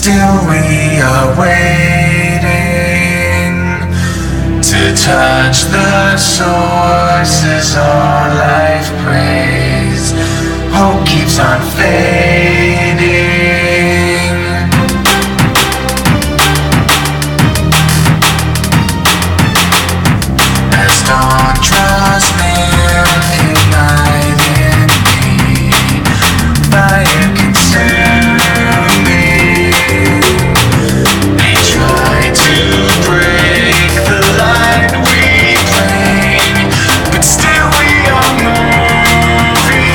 still we are waiting to touch the sources our life prays. Hope keeps on fading as dawn draws near, igniting me. Fire consuming. They try to break the line we claim, but still we are moving.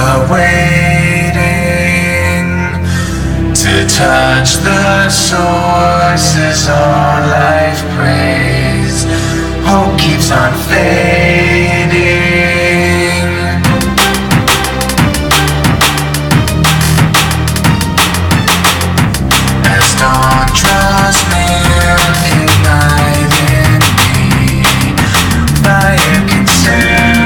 are waiting to touch the sources all life prays. Hope keeps on fading. As dawn draws near, ignite in me fire consuming.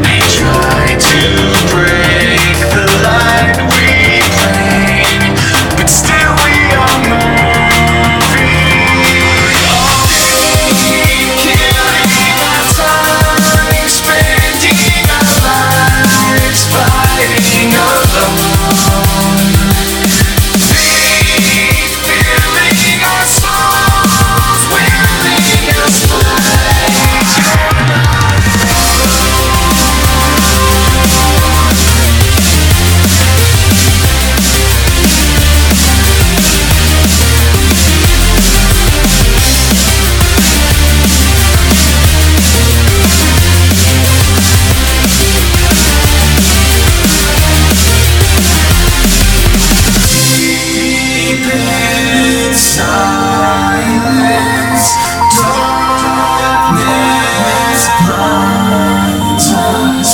They try to break the light we claim, but still we are moving. All day, killing our time, spending our lives fighting alone. Filling our souls, willing us fight. You're not deep in silence, darkness blinds us.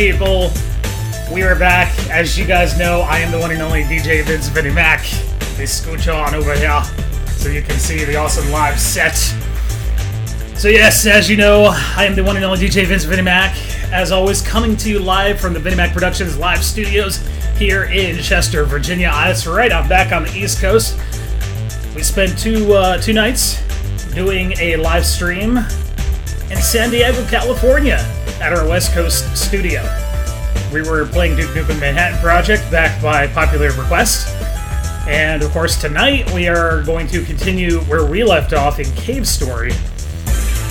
people? We are back. As you guys know, I am the one and only DJ VinnyMac. They scooch on over here so you can see the awesome live set. So yes, as you know, I am the one and only DJ VinnyMac. As always, coming to you live from the VinnyMac Productions live studios here in Chester, Virginia. That's right, I'm back on the East Coast. We spent two nights doing a live stream in San Diego, California at our West Coast studio. We were playing Duke Nukem Manhattan Project, backed by popular request. And of course tonight we are going to continue where we left off in Cave Story.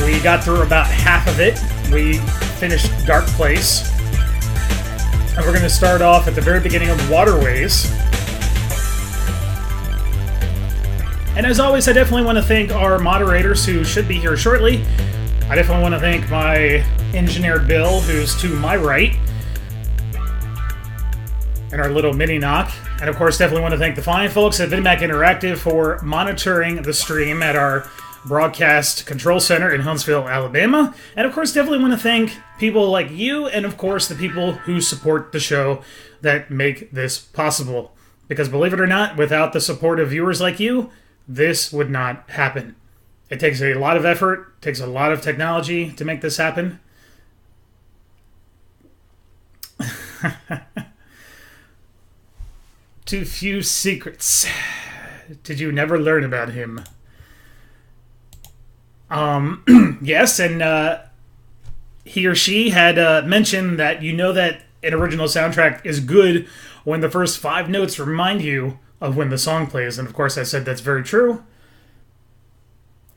We got through about half of it. We finished Dark Place. And we're going to start off at the very beginning of Waterways. And as always, I definitely want to thank our moderators who should be here shortly. I definitely want to thank my engineer Bill, who's to my right, and our little mini knock. And of course, definitely want to thank the fine folks at VinnyMac Interactive for monitoring the stream at our broadcast control center in Huntsville, Alabama. And of course, definitely want to thank people like you, and of course, the people who support the show that make this possible. Because believe it or not, without the support of viewers like you, this would not happen. It takes a lot of effort, takes a lot of technology to make this happen. Too few secrets. Did you never learn about him? Yes, and he or she had mentioned that you know that an original soundtrack is good when the first 5 notes remind you of when the song plays. And of course I said that's very true.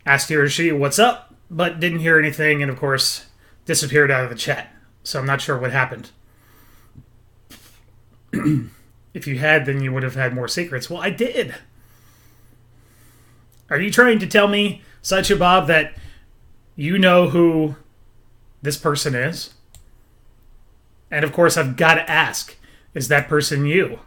Asked he or she what's up, but didn't hear anything, and of course disappeared out of the chat. So I'm not sure what happened. If you had, then you would have had more secrets. Well, I did. Are you trying to tell me, Sideshow Bob, that you know who this person is? And of course I've got to ask, is that person you?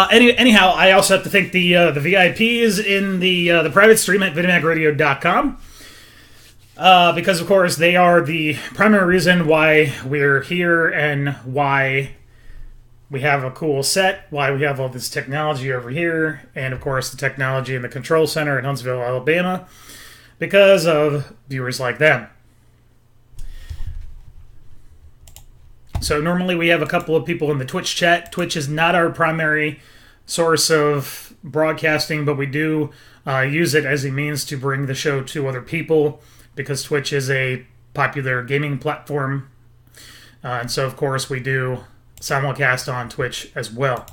Anyhow, I also have to thank the VIPs in the private stream at VinnyMacRadio.com. Because, of course, they are the primary reason why we're here and why we have a cool set, why we have all this technology over here, and, of course, the technology in the control center in Huntsville, Alabama, because of viewers like them. So normally we have a couple of people in the Twitch chat. Twitch is not our primary source of broadcasting, but we do use it as a means to bring the show to other people because Twitch is a popular gaming platform. And so, of course, we do simulcast on Twitch as well.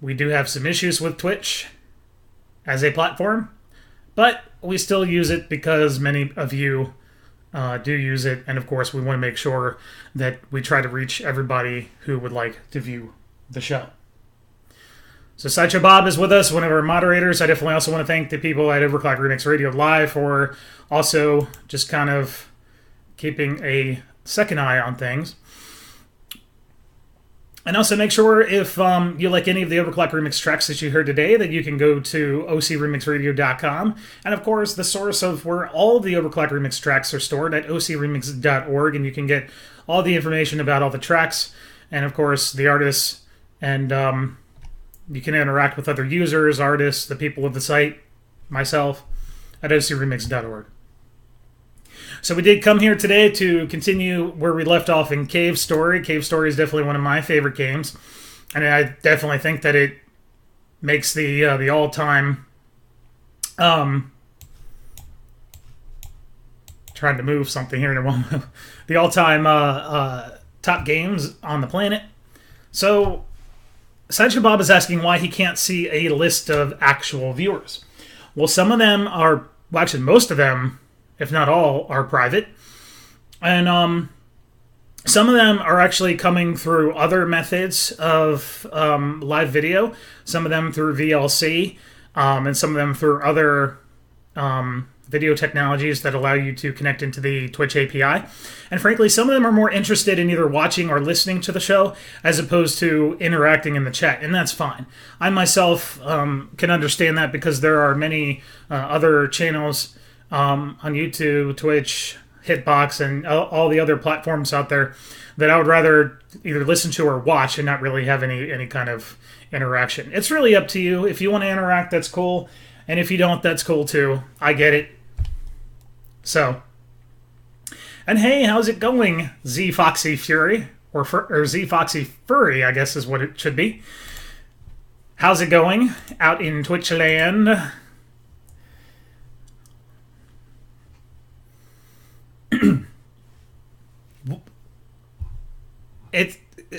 We do have some issues with Twitch as a platform, but we still use it because many of you do use it, and of course we want to make sure that we try to reach everybody who would like to view the show. So Sideshow Bob is with us, one of our moderators. I definitely also want to thank the people at Overclock Remix Radio Live for also just kind of keeping a second eye on things. And also make sure if you like any of the Overclock Remix tracks that you heard today, that you can go to ocremixradio.com. And of course, the source of where all of the Overclock Remix tracks are stored at ocremix.org. And you can get all the information about all the tracks and, of course, the artists. And you can interact with other users, artists, the people of the site, myself, at ocremix.org. So we did come here today to continue where we left off in Cave Story. Cave Story is definitely one of my favorite games, and I definitely think that it makes the all-time trying to move something here in a moment. The all-time top games on the planet. So Sideshow Bob is asking why he can't see a list of actual viewers. Well, some of them are, well, actually most of them, if not all, are private. And some of them are actually coming through other methods of live video. Some of them through VLC, and some of them through other video technologies that allow you to connect into the Twitch API. And frankly, some of them are more interested in either watching or listening to the show as opposed to interacting in the chat, and that's fine. I myself can understand that because there are many other channels on YouTube, Twitch, Hitbox, and all the other platforms out there that I would rather either listen to or watch and not really have any kind of interaction. It's really up to you. If you want to interact, that's cool. And if you don't, that's cool too. I get it. So, and hey, how's it going, Z Foxy Fury? Or Z Foxy Furry, I guess is what it should be. How's it going out in Twitch land?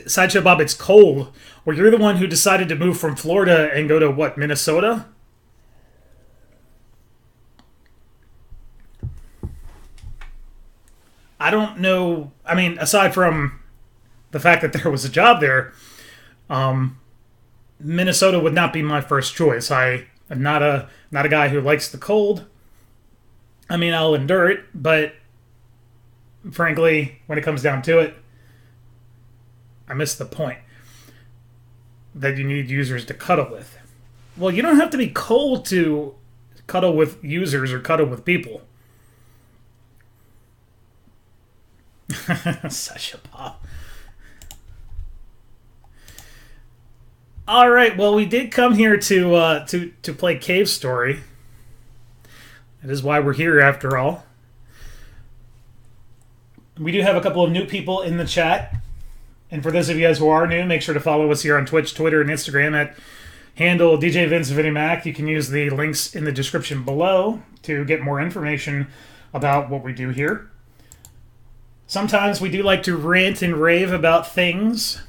Sideshow Bob, it's cold. Well, you're the one who decided to move from Florida and go to what, Minnesota? I don't know. I mean, aside from the fact that there was a job there, Minnesota would not be my first choice. I am not a guy who likes the cold. I mean, I'll endure it, but frankly, when it comes down to it, I miss the point that you need users to cuddle with. Well, you don't have to be cold to cuddle with users or cuddle with people. Such a pop. All right. Well, we did come here to play Cave Story. That is why we're here, after all. We do have a couple of new people in the chat, and for those of you guys who are new, make sure to follow us here on Twitch, Twitter, and Instagram at handle DJ Vince VinnyMac. You can use the links in the description below to get more information about what we do here. Sometimes we do like to rant and rave about things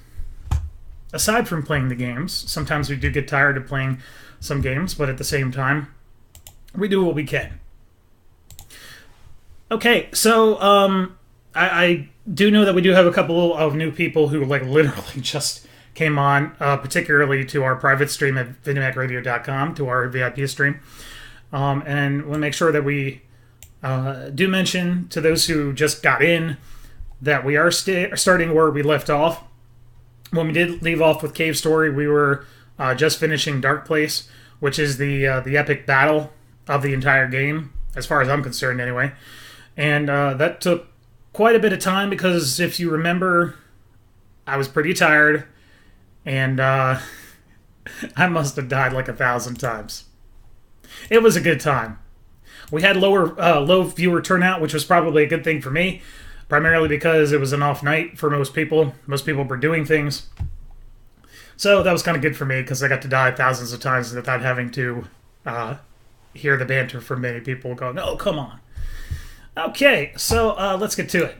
aside from playing the games. Sometimes we do get tired of playing some games, but at the same time, we do what we can. Okay, so I do know that we do have a couple of new people who like literally just came on, particularly to our private stream at VinnyMacRadio.com, to our VIP stream. And we'll make sure that we do mention to those who just got in that we are starting where we left off. When we did leave off with Cave Story, we were just finishing Dark Place, which is the epic battle of the entire game, as far as I'm concerned anyway. And that took quite a bit of time because if you remember, I was pretty tired, and I must have died like 1,000 times. It was a good time. We had low viewer turnout, which was probably a good thing for me, primarily because it was an off night for most people. Most people were doing things. So that was kind of good for me because I got to die thousands of times without having to hear the banter from many people going, oh, come on. Okay, so let's get to it.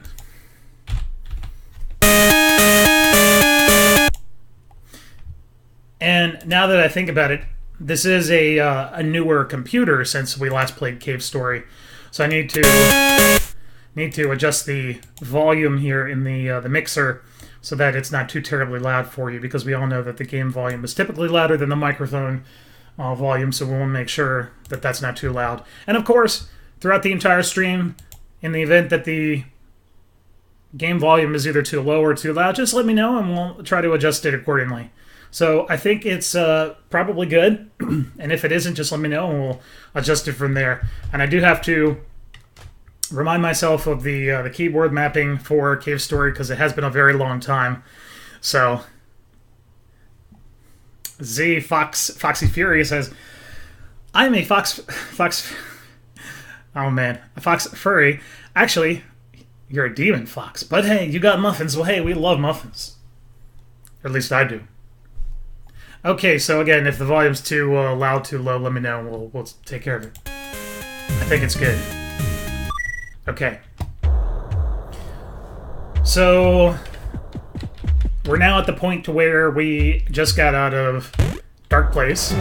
And now that I think about it, this is a newer computer since we last played Cave Story, so I need to adjust the volume here in the mixer so that it's not too terribly loud for you, because we all know that the game volume is typically louder than the microphone volume, so we want to make sure that that's not too loud. And of course, throughout the entire stream, in the event that the game volume is either too low or too loud, just let me know and we'll try to adjust it accordingly. So I think it's probably good, and if it isn't, just let me know and we'll adjust it from there. And I do have to remind myself of the keyboard mapping for Cave Story because it has been a very long time. So Z Foxy Fury says, "I'm a fox. Oh man, a fox furry. Actually, you're a demon fox. But hey, you got muffins. Well, hey, we love muffins. Or at least I do." Okay, so again, if the volume's too loud, too low, let me know and we'll take care of it. I think it's good. Okay. So we're now at the point to where we just got out of Dark Place.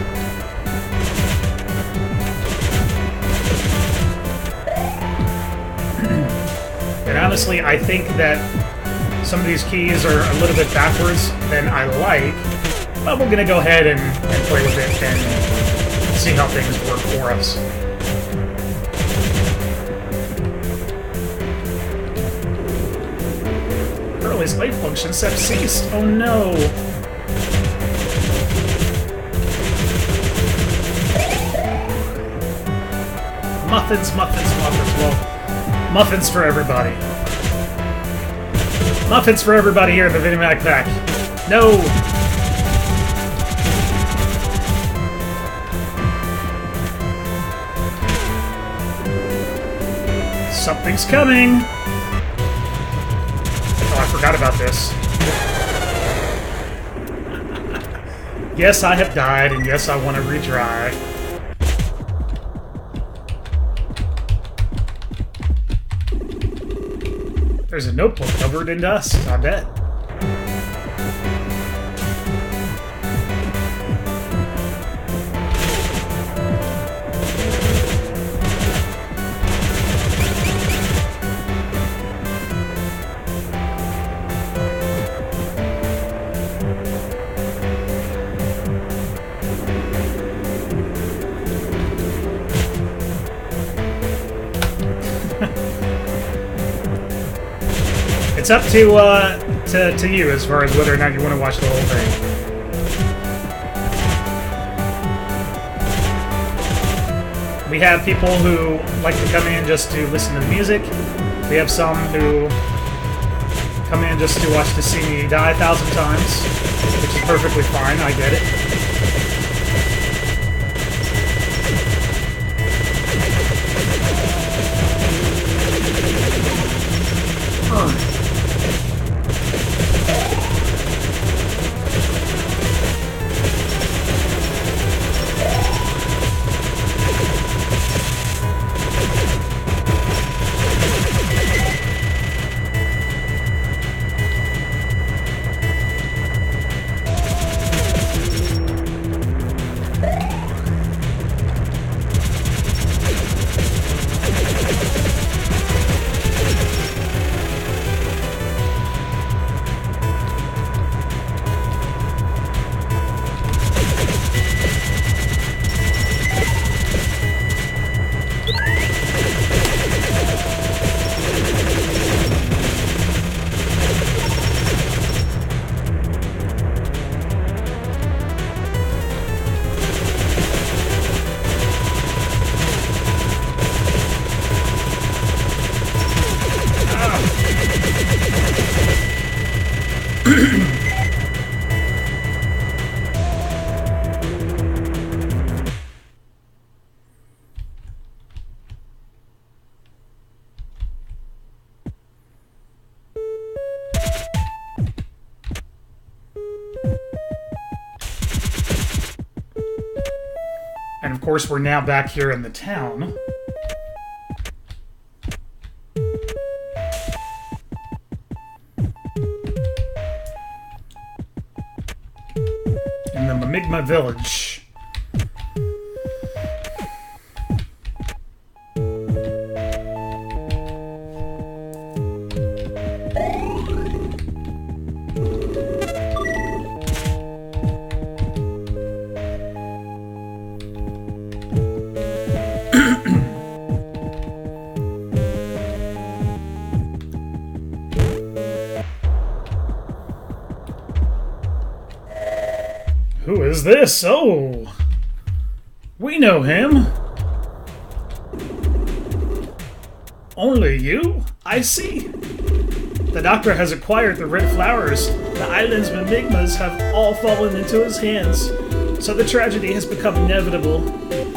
And honestly, I think that some of these keys are a little bit backwards than I like, but we're going to go ahead and play with it and see how things work for us. Curly's light functions have ceased. Oh no. Muffins, muffins, muffins. Well, muffins for everybody. Muffins for everybody here in the VinnyMac pack. No! Something's coming! Oh, I forgot about this. Yes, I have died, and yes, I want to retry. There's a notebook covered in dust, I bet. It's up to you as far as whether or not you want to watch the whole thing. We have people who like to come in just to listen to the music. We have some who come in just to watch to see me die 1,000 times, which is perfectly fine. I get it. And of course, we're now back here in the town. In the Mamigma village. Who is this? Oh, we know him. Only you? I see. The doctor has acquired the red flowers. The island's Mamigmas have all fallen into his hands, so the tragedy has become inevitable.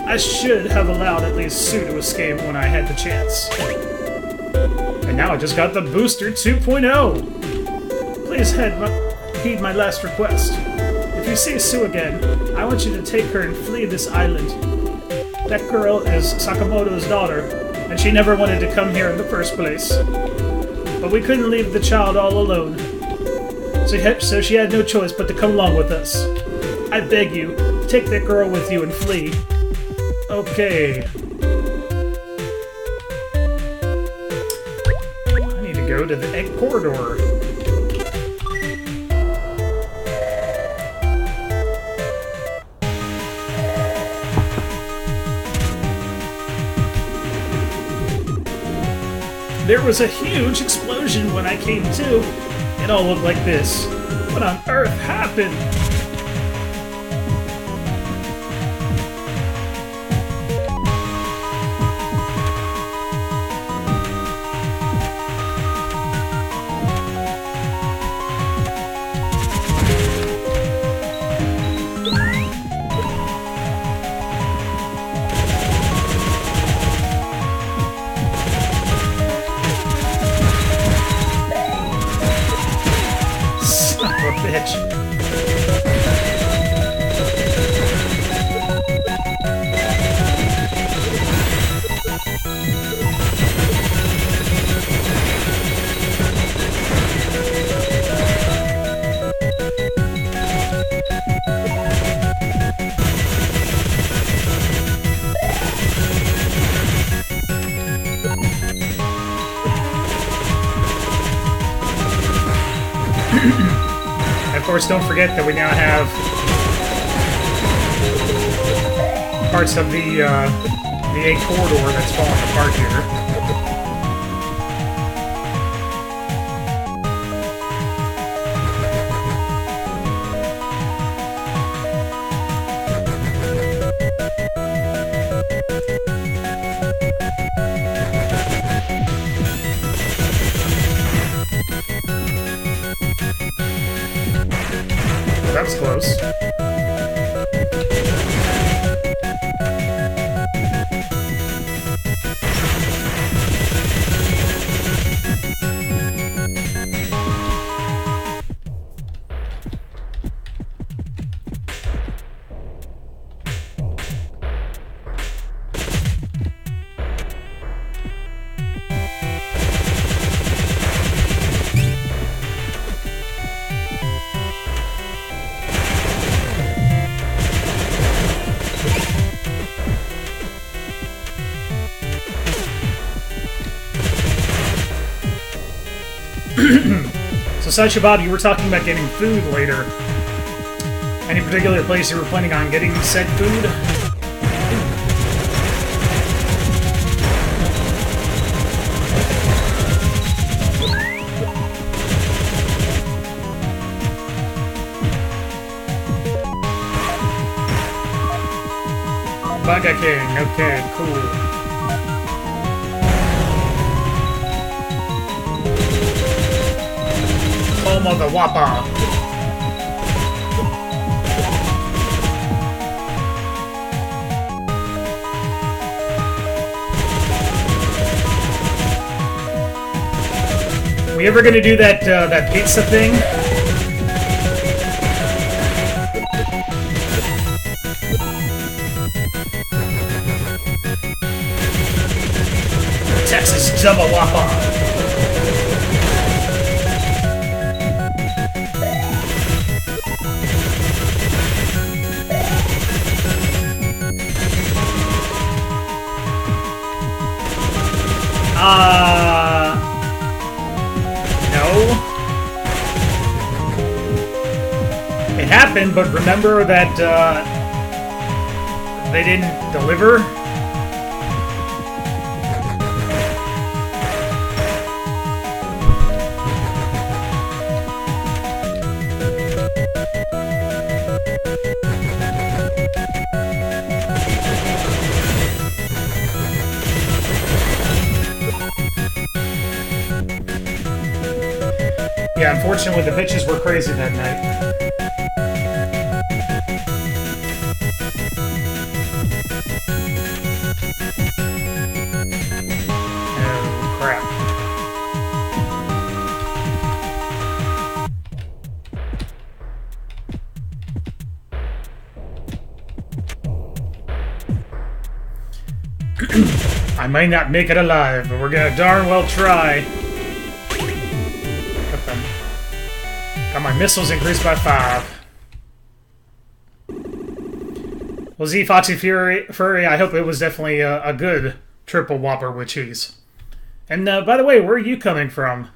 I should have allowed at least Sue to escape when I had the chance. And now I just got the Booster 2.0. Please heed my last request. If you see Sue again, I want you to take her and flee this island. That girl is Sakamoto's daughter, and she never wanted to come here in the first place. But we couldn't leave the child all alone. So she had no choice but to come along with us. I beg you, take that girl with you and flee. Okay. I need to go to the egg corridor. There was a huge explosion when I came to. It all looked like this. What on earth happened? Son of a bitch. Of course, don't forget that we now have parts of the A corridor that's falling apart here. That was close. So, Sideshow Bob, you were talking about getting food later. Any particular place you were planning on getting said food? Bugger King, okay, cool. Home of the Wappa. We ever gonna do that that pizza thing? Texas Double Wappa. No. It happened, but remember that they didn't deliver? Yeah, unfortunately, the bitches were crazy that night. Oh, crap. I might not make it alive, but we're gonna darn well try. Got my missiles increased by 5. Well, Z Foxy Furry, I hope it was definitely a good triple Whopper with cheese. And by the way, where are you coming from?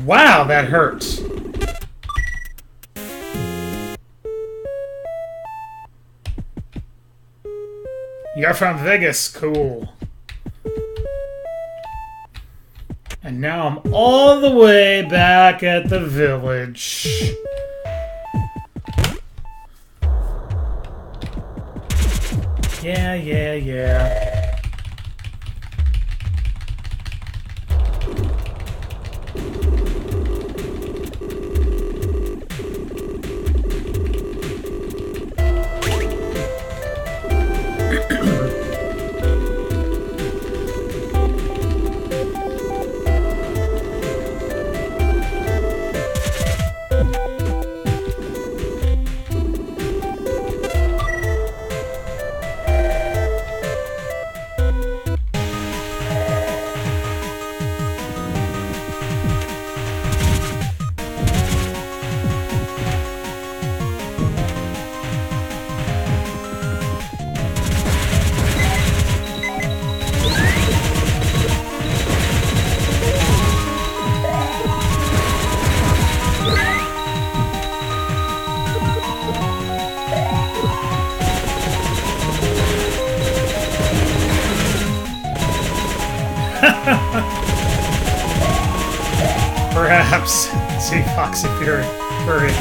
Wow, that hurt. You're from Vegas, cool. And now I'm all the way back at the village. Yeah. Perhaps. See Foxy Fury. Hurry.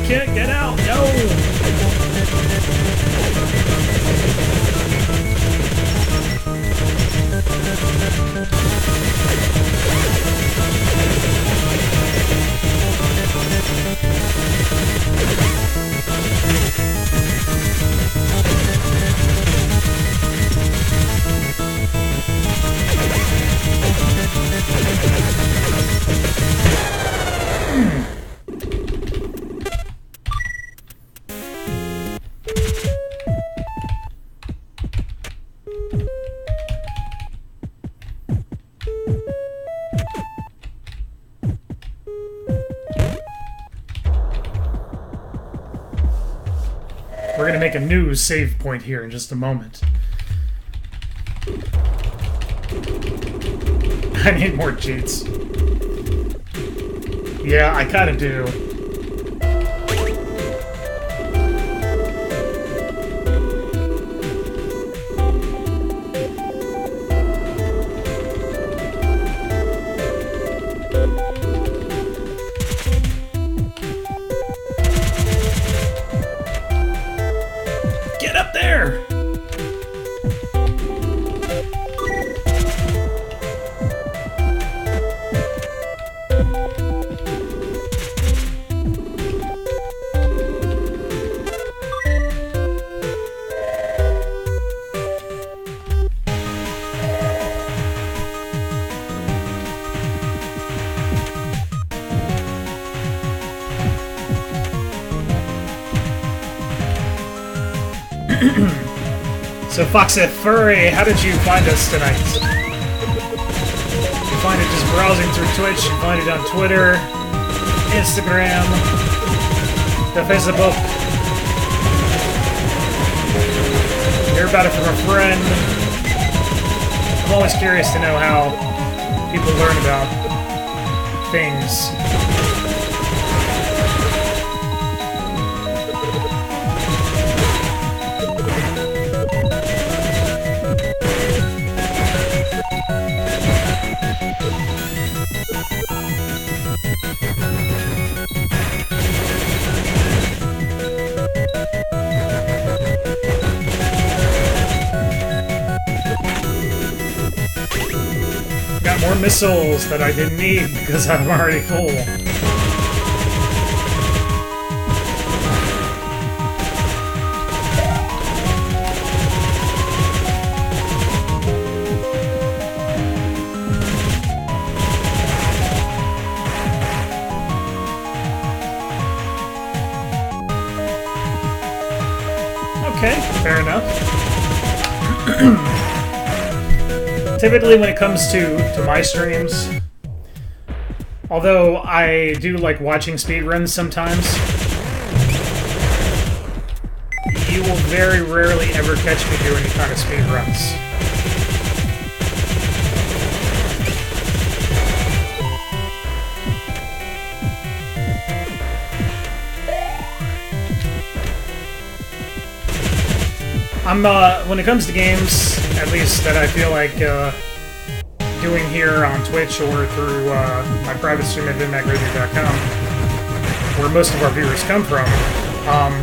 Can't get out, no! We're gonna make a new save point here in just a moment. I need more cheats. Yeah, I kinda do. Get up there! So Foxy Furry, how did you find us tonight? You find it just browsing through Twitch, you find it on Twitter, Instagram, the Facebook. Hear about it from a friend. I'm always curious to know how people learn about things. Got more missiles that I didn't need because I'm already full. Okay, fair enough. Typically when it comes to my streams, although I do like watching speedruns sometimes, you will very rarely ever catch me do any kind of speedruns. When it comes to games, at least that I feel like doing here on Twitch or through my private stream at VinnyMac.com, where most of our viewers come from, I'm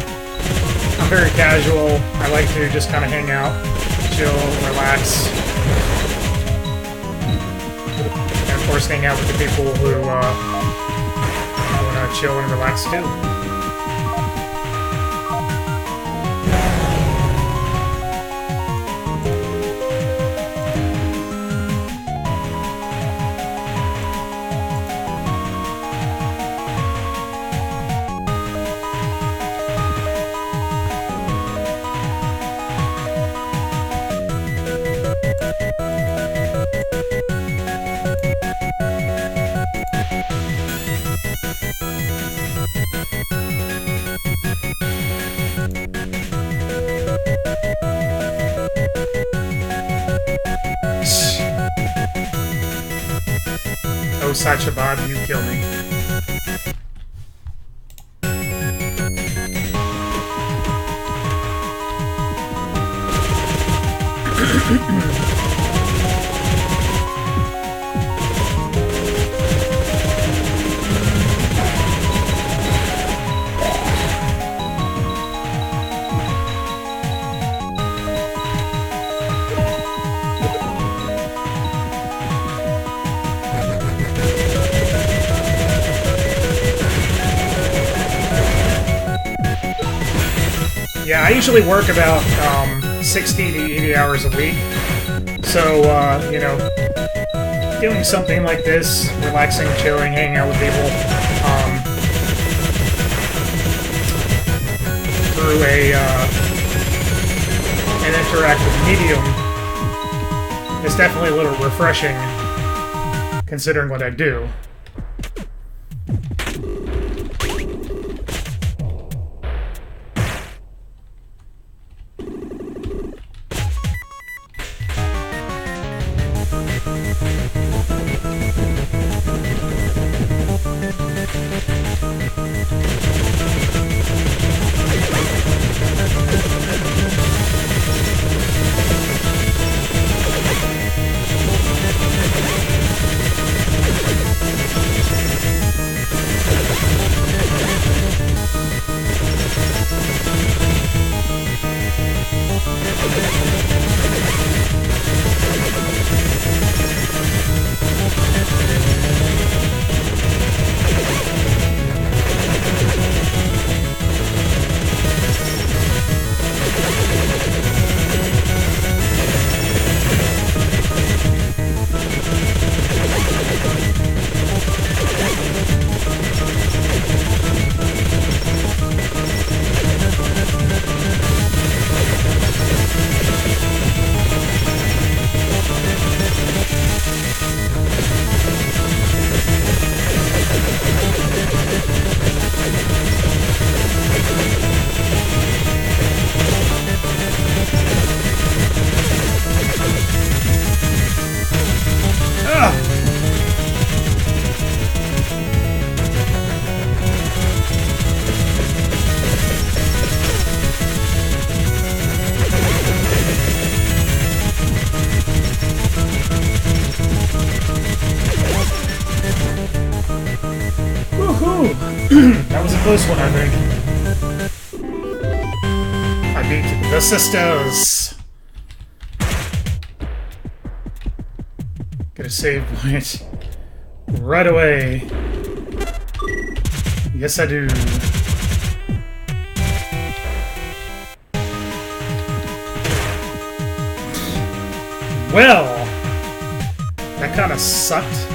very casual. I like to just kind of hang out, chill, relax, and of course hang out with the people who want to chill and relax too. Oh, Sacha Bob, you kill me. Yeah, I usually work about 60 to 80 hours a week. So, you know, doing something like this, relaxing, chilling, hanging out with people, through an interactive medium It's definitely a little refreshing, considering what I do. That was a close one, I think. I beat the sisters. Get a save point right away. Yes, I do. Well, that kind of sucked.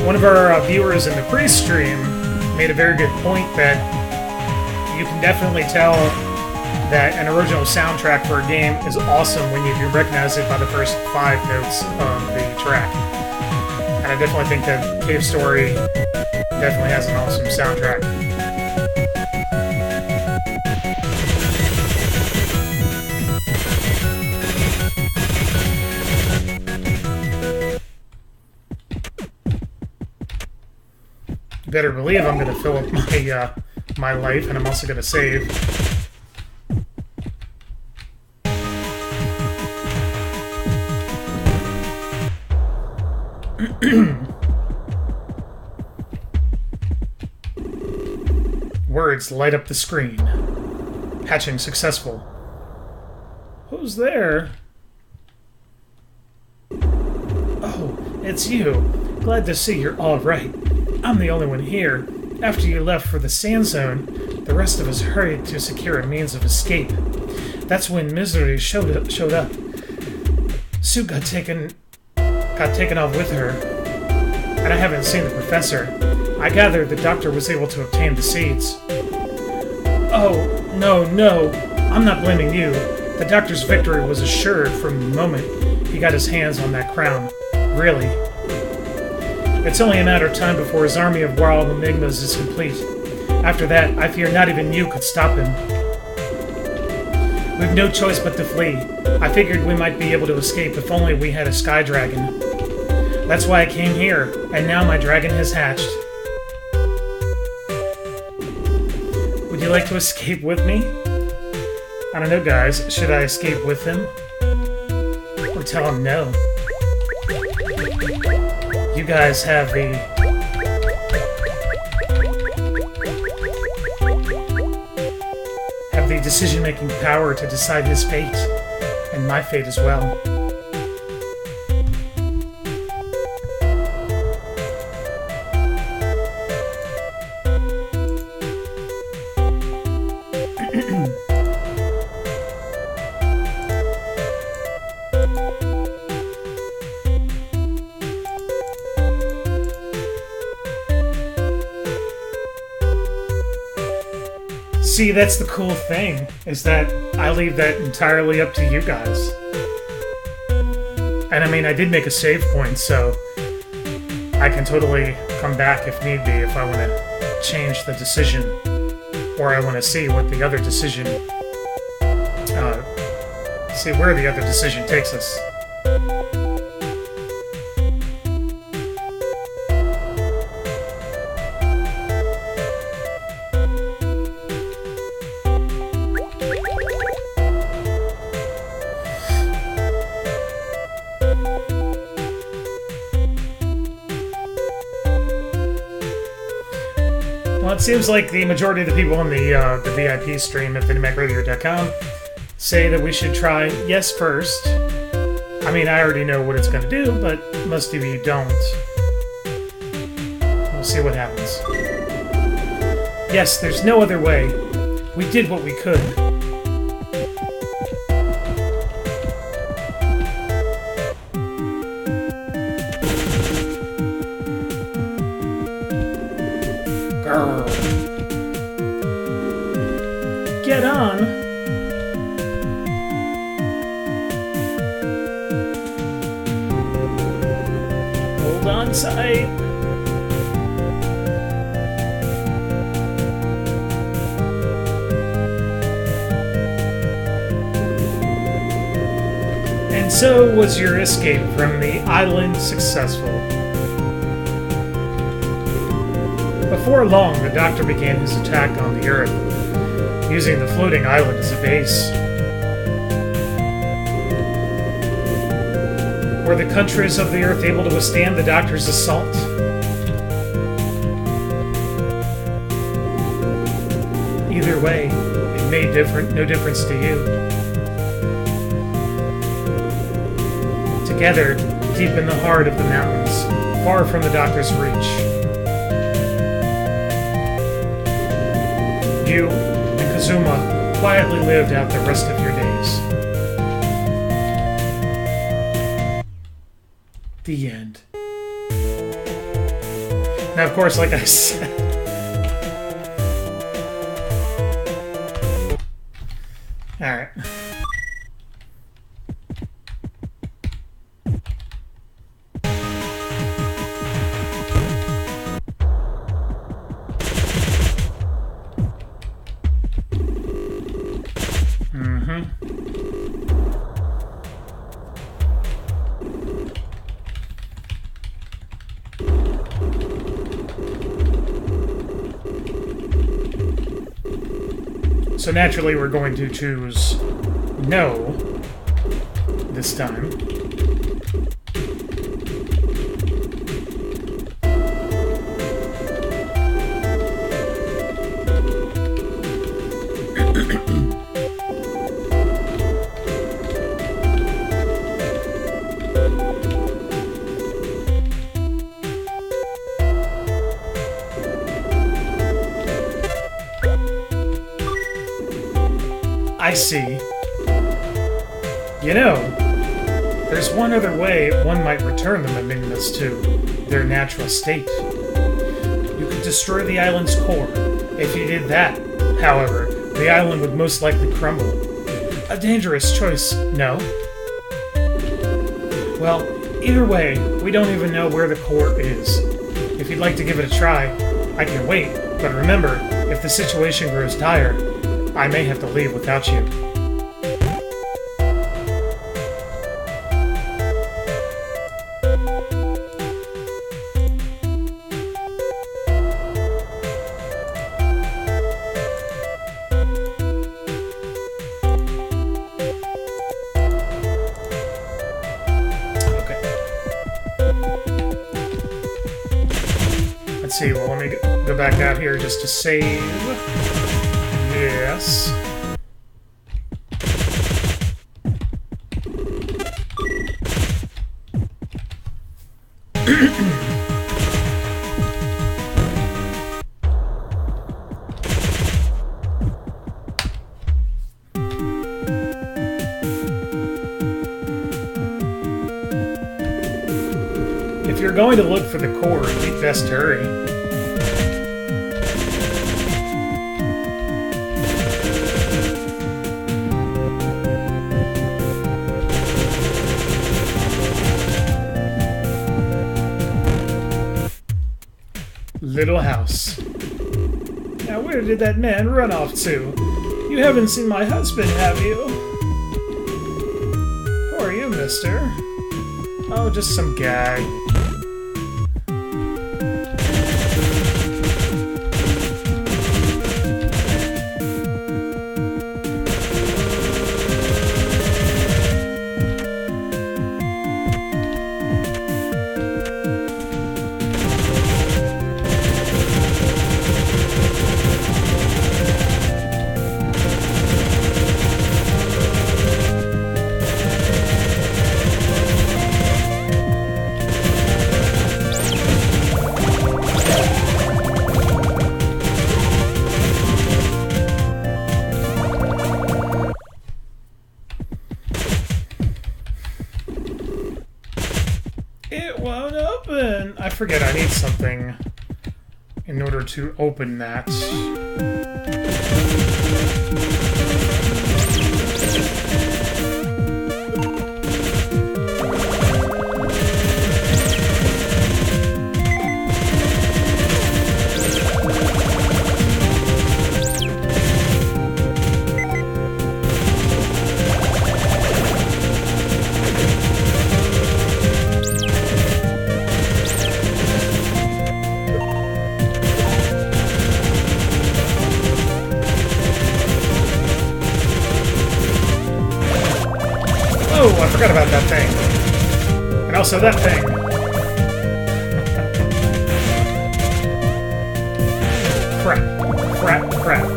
One of our viewers in the pre-stream made a very good point that you can definitely tell that an original soundtrack for a game is awesome when you can recognize it by the first 5 notes of the track. And I definitely think that Cave Story definitely has an awesome soundtrack. Better believe I'm going to fill up my my life, and I'm also going to save. Words light up the screen. Patching successful. Who's there? Oh, it's you. Glad to see you're all right. I'm the only one here. After you left for the sand zone, the rest of us hurried to secure a means of escape. That's when Misery showed up. Sue got taken off with her, and I haven't seen the professor. I gather the doctor was able to obtain the seeds. Oh, no, I'm not blaming you. The doctor's victory was assured from the moment he got his hands on that crown. Really. It's only a matter of time before his army of wild enigmas is complete. After that, I fear not even you could stop him. We've no choice but to flee. I figured we might be able to escape if only we had a sky dragon. That's why I came here, and now my dragon has hatched. Would you like to escape with me? I don't know, guys. Should I escape with him? Or tell him no? You guys have the decision-making power to decide his fate, and my fate as well. See, that's the cool thing, is that I leave that entirely up to you guys. And I mean, I did make a save point, so I can totally come back if need be, if I want to change the decision, or I want to see what the other decision, see where the other decision takes us. Well, it seems like the majority of the people on the VIP stream at VinnyMacRadio.com say that we should try yes first. I mean, I already know what it's going to do, but most of you don't. We'll see what happens. Yes, there's no other way. We did what we could. Get on. Hold on tight. And so was your escape from the island successful. Before long, the Doctor began his attack on the Earth, using the floating island as a base. Were the countries of the Earth able to withstand the Doctor's assault? Either way, it made no difference to you. Together, deep in the heart of the mountains, far from the Doctor's reach, you and Kazuma quietly lived out the rest of your days. The end. Now, of course, like I said... Alright. So naturally we're going to choose no this time. I see. You know, there's one other way one might return the Mimigmas to their natural state. You could destroy the island's core. If you did that, however, the island would most likely crumble. A dangerous choice, no? Well, either way, we don't even know where the core is. If you'd like to give it a try, I can wait, but remember, If the situation grows dire, I may have to leave without you. Let's see, well, let me go back out here just to save. Yes. If you're going to look for the cord, you'd best hurry. Little house. Now where did that man run off to? You haven't seen my husband, have you? Who are you, mister? Oh, just some guy. It won't open. I forget I need something in order to open that. Oh, I forgot about that thing. And also that thing. Crap. Crap, crap.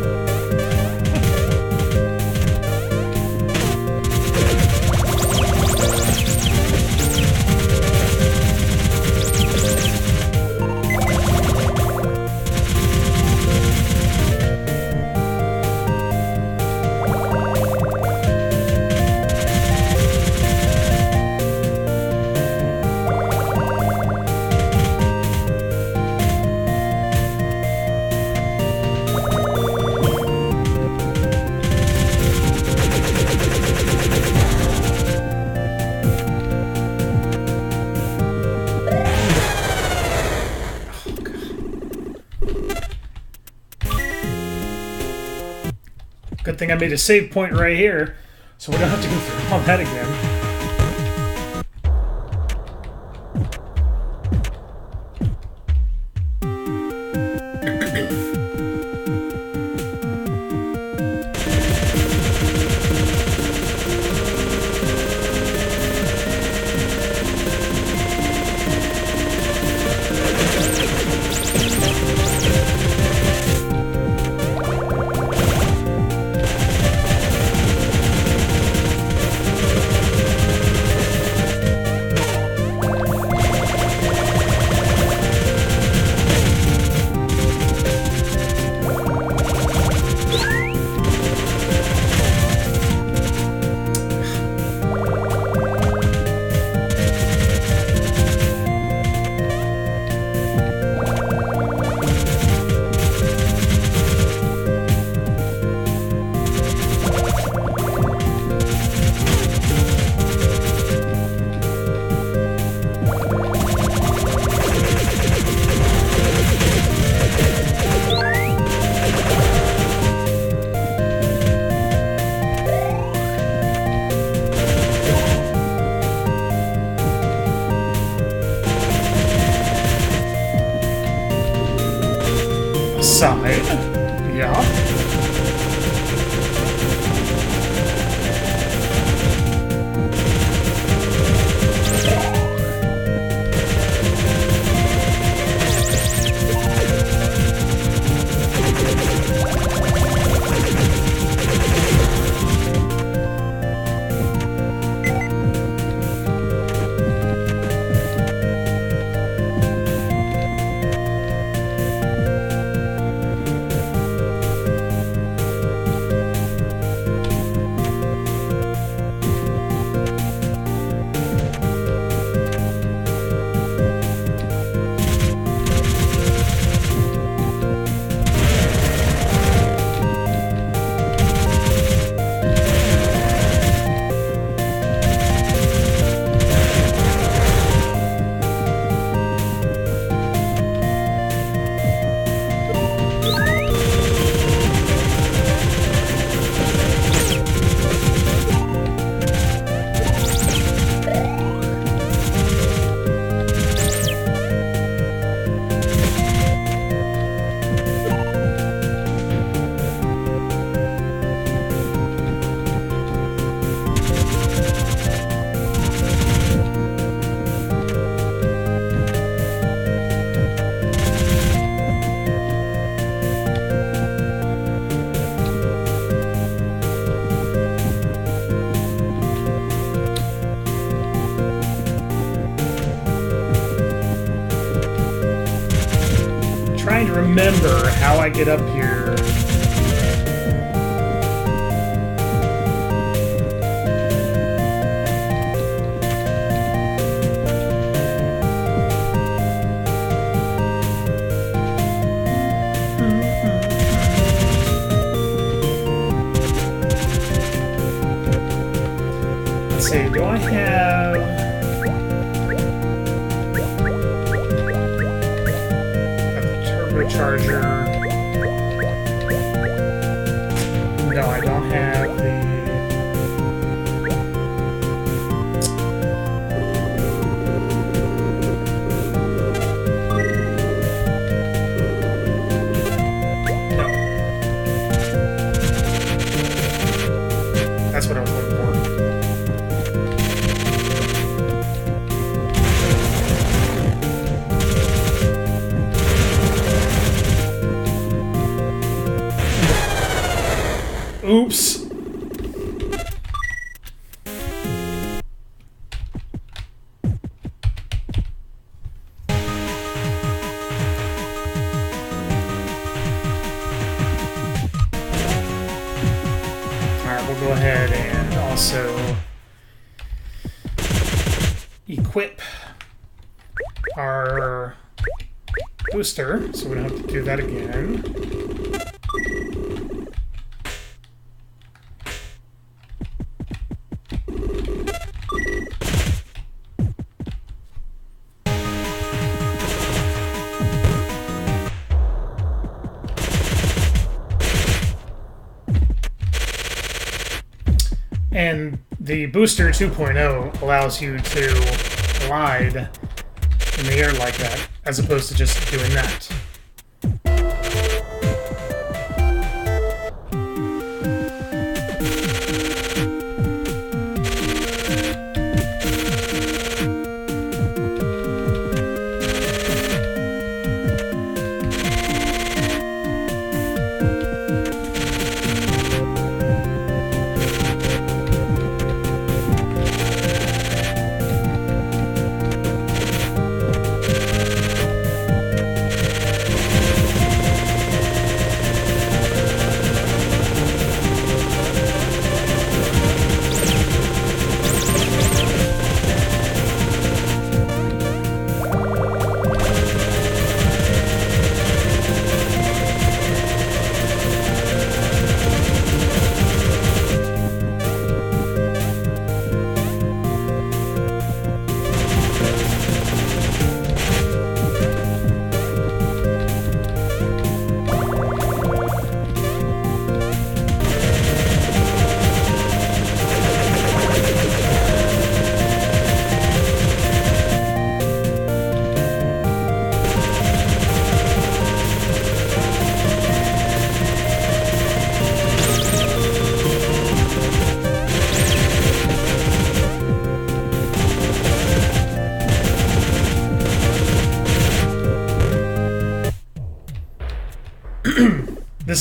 Good thing I made a save point right here, so we don't have to go through all that again. Yeah. Trying to remember how I get up here. Let's see, do I have... Charger. No, I don't have the... No. That's what I was looking for. Oops. Alright, we'll go ahead and also equip our booster, so we don't have to do that again. And the Booster 2.0 allows you to glide in the air like that, as opposed to just doing that.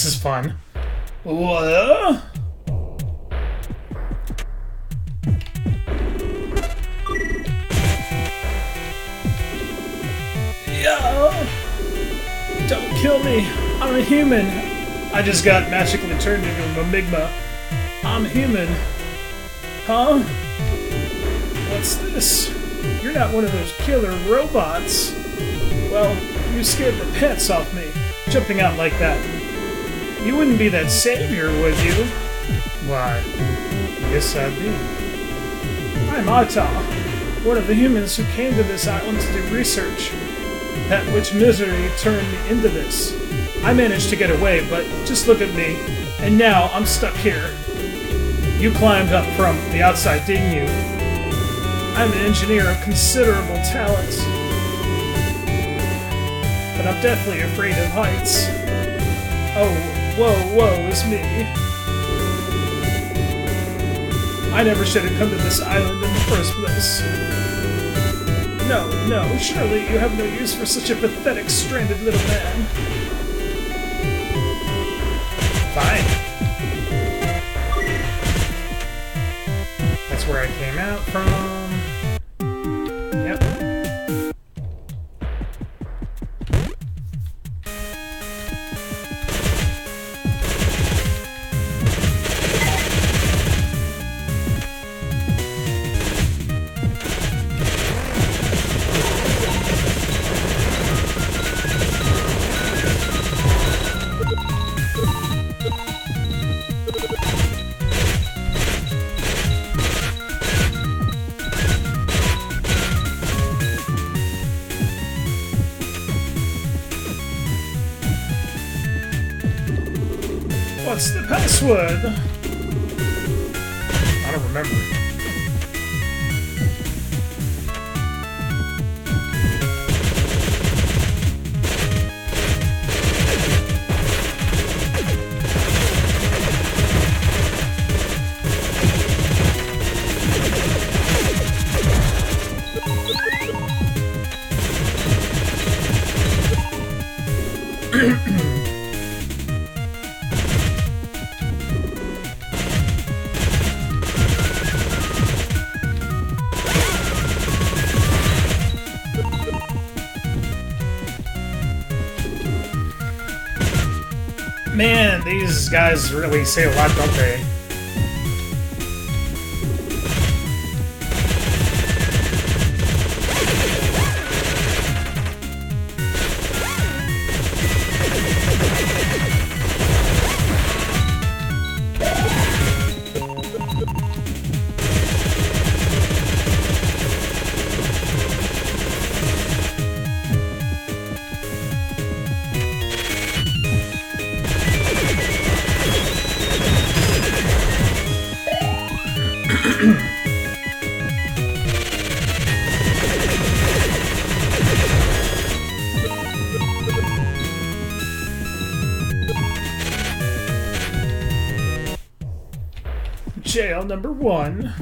this is fun. What? Yeah. Don't kill me. I'm a human. I just got magically turned into a Migma. I'm human. Huh? What's this? You're not one of those killer robots. Well, you scared the pets off me, jumping out like that. You wouldn't be that savior, would you? Why, yes I'd be. I'm Ata, one of the humans who came to this island to do research. That which misery turned me into this. I managed to get away, but just look at me, and now I'm stuck here. You climbed up from the outside, didn't you? I'm an engineer of considerable talent, but I'm deathly afraid of heights. Oh, woe is me. I never should have come to this island in the first place. No, surely you have no use for such a pathetic, stranded little man. Fine. That's where I came out from. Yep. What's the password? I don't remember. Man, these guys really say a lot, don't they? Jail number 1.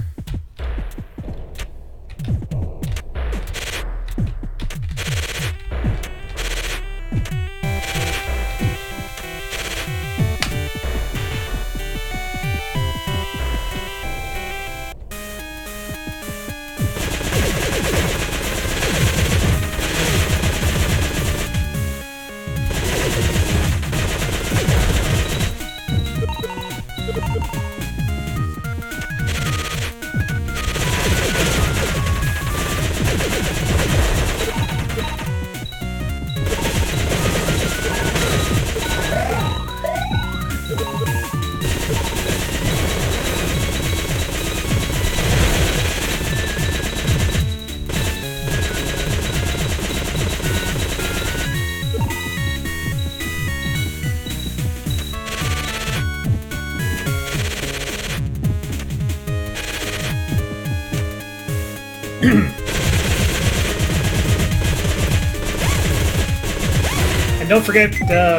And don't forget,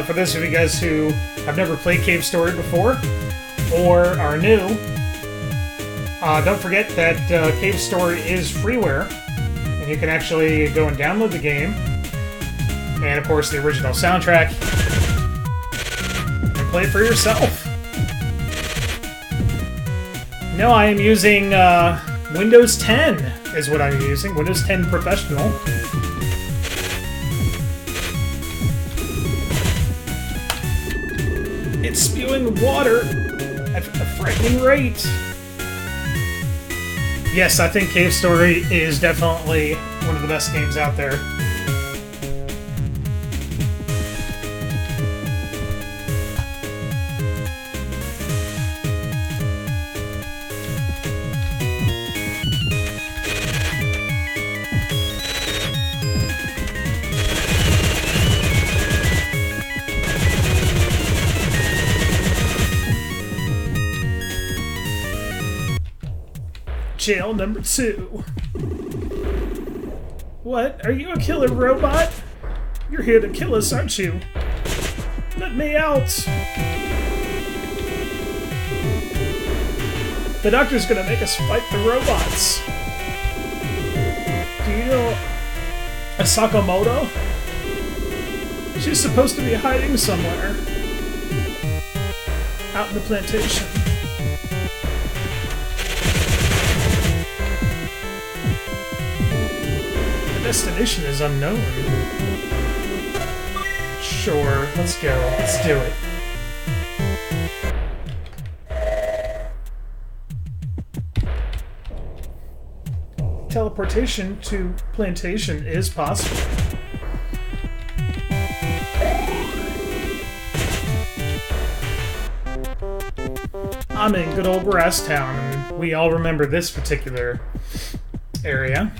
for those of you guys who have never played Cave Story before, or are new, don't forget that Cave Story is freeware, and you can actually go and download the game, and of course the original soundtrack, and play it for yourself. No, I am using Windows 10 is what I'm using. Windows 10 Professional. It's spewing water at a frightening rate. Yes, I think Cave Story is definitely one of the best games out there. Jail number 2. What? Are you a killer robot? You're here to kill us, aren't you? Let me out! The doctor's gonna make us fight the robots. Do you know a Sakamoto? She's supposed to be hiding somewhere. Out in the plantation. Destination is unknown. Sure, let's go. Let's do it. Teleportation to plantation is possible. I'm in good old Grass Town, and we all remember this particular area.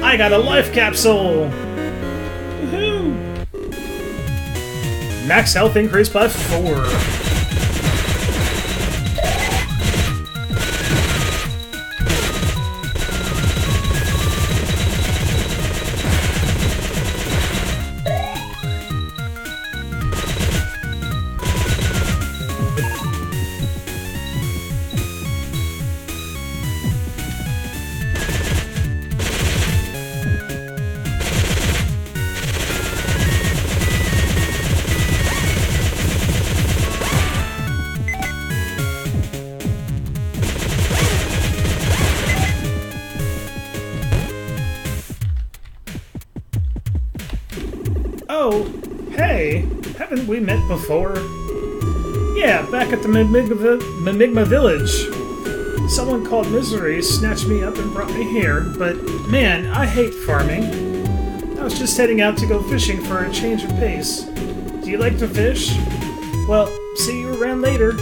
I got a life capsule! Woohoo! Max health increased by 4. Oh, hey, haven't we met before? Yeah, back at the Mimigma Village. Someone called Misery snatched me up and brought me here, but man, I hate farming. I was just heading out to go fishing for a change of pace. Do you like to fish? Well, see you around later.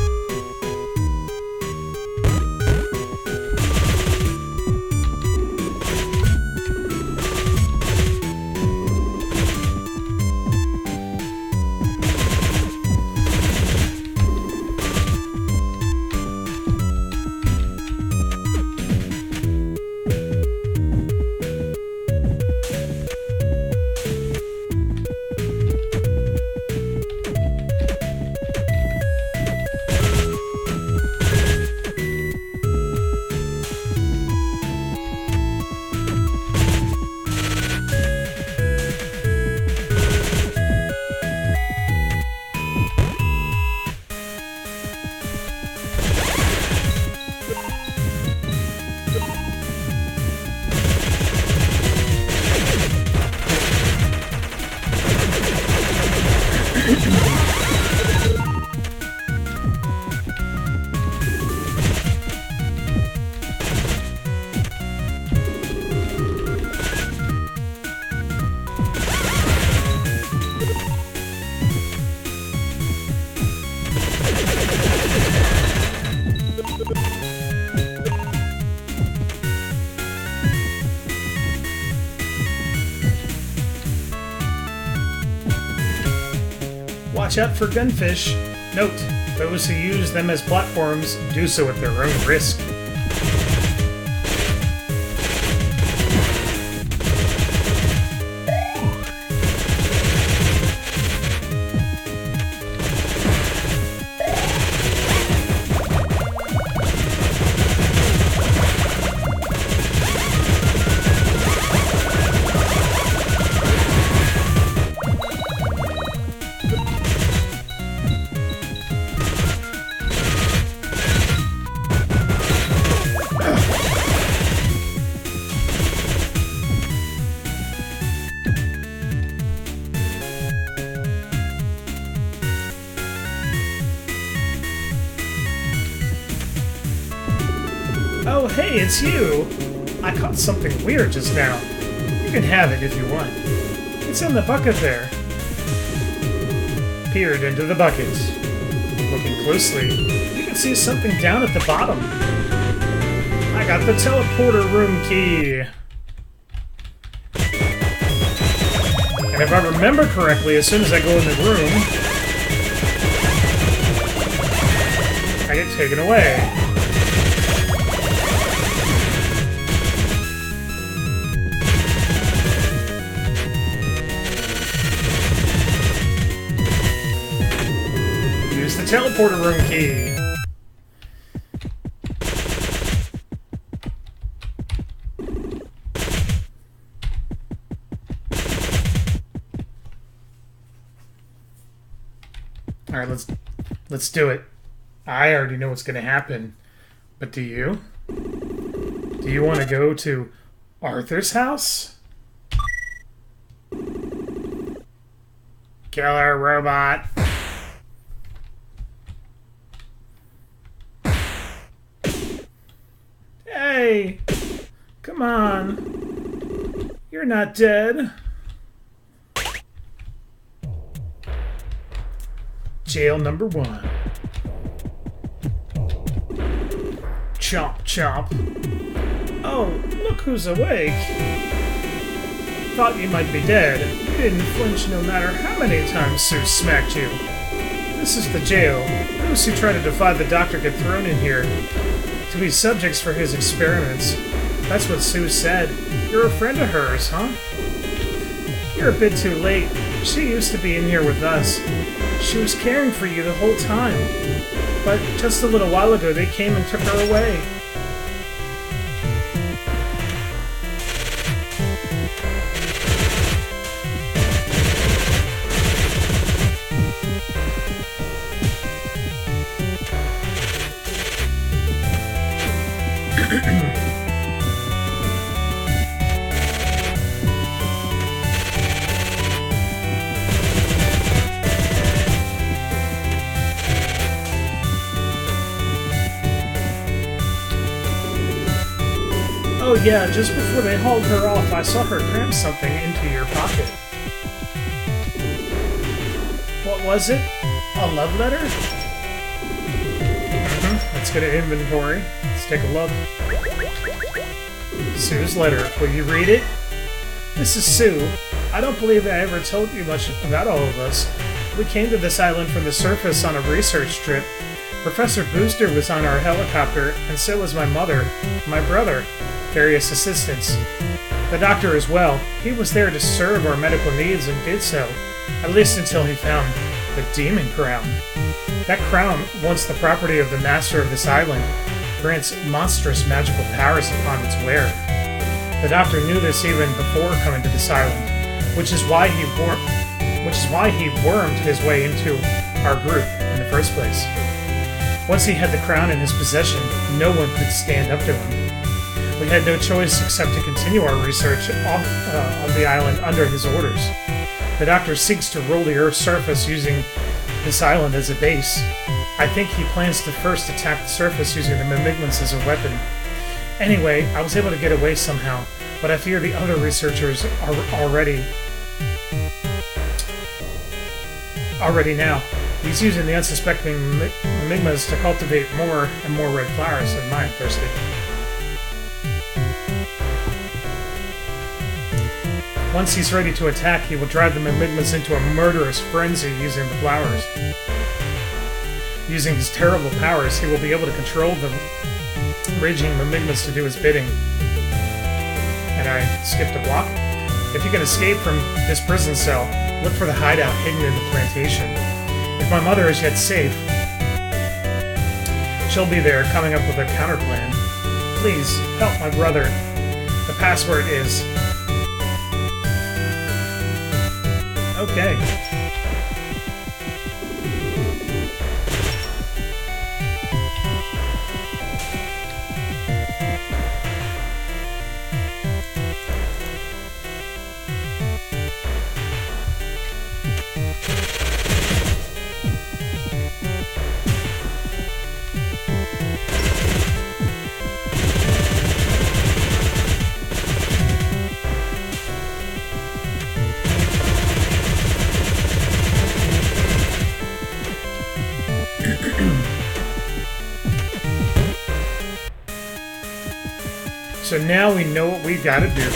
watch out for gunfish. Note, those who use them as platforms do so at their own risk. Oh, hey, it's you! I caught something weird just now. You can have it if you want. It's in the bucket there. Peered into the bucket. Looking closely, you can see something down at the bottom. I got the teleporter room key. And if I remember correctly, as soon as I go in the room, I get taken away. Use the teleporter room key. All right, let's do it. I already know what's going to happen, but do you? Do you want to go to Arthur's house? Killer robot. Hey, come on. You're not dead. Jail number 1. Chomp, chomp. Oh, look who's awake. Thought you might be dead. You didn't flinch no matter how many times Sue smacked you. This is the jail. Those who try to defy the doctor get thrown in here to be subjects for his experiments. That's what Sue said. You're a friend of hers, huh? You're a bit too late. She used to be in here with us. She was caring for you the whole time. But just a little while ago, they came and took her away. Oh yeah, just before they hauled her off, I saw her cram something into your pocket. What was it? A love letter? Let's go to inventory. Let's take a look. Sue's letter. Will you read it? This is Sue. I don't believe I ever told you much about all of us. We came to this island from the surface on a research trip. Professor Booster was on our helicopter, and so was my mother, my brother, various assistants. The doctor as well. He was there to serve our medical needs and did so, at least until he found the Demon Crown. That crown, once the property of the master of this island, grants monstrous magical powers upon its wearer. The doctor knew this even before coming to this island, which is why he wormed his way into our group in the first place. Once he had the crown in his possession, no one could stand up to him. We had no choice except to continue our research on the island under his orders. The doctor seeks to rule the Earth's surface using this island as a base. I think he plans to first attack the surface using the Mimigmans as a weapon. Anyway, I was able to get away somehow, but I fear the other researchers are already now. He's using the unsuspecting Mimigmas to cultivate more and more red flowers, and I'm thirsty. Once he's ready to attack, he will drive the Mimigmas into a murderous frenzy using the flowers. Using his terrible powers, he will be able to control the raging Mimigmas to do his bidding. And I skipped a block. If you can escape from this prison cell, look for the hideout hidden in the plantation. If my mother is yet safe, she'll be there coming up with a counterplan. Please, help my brother. The password is... Okay. So now we know what we gotta do.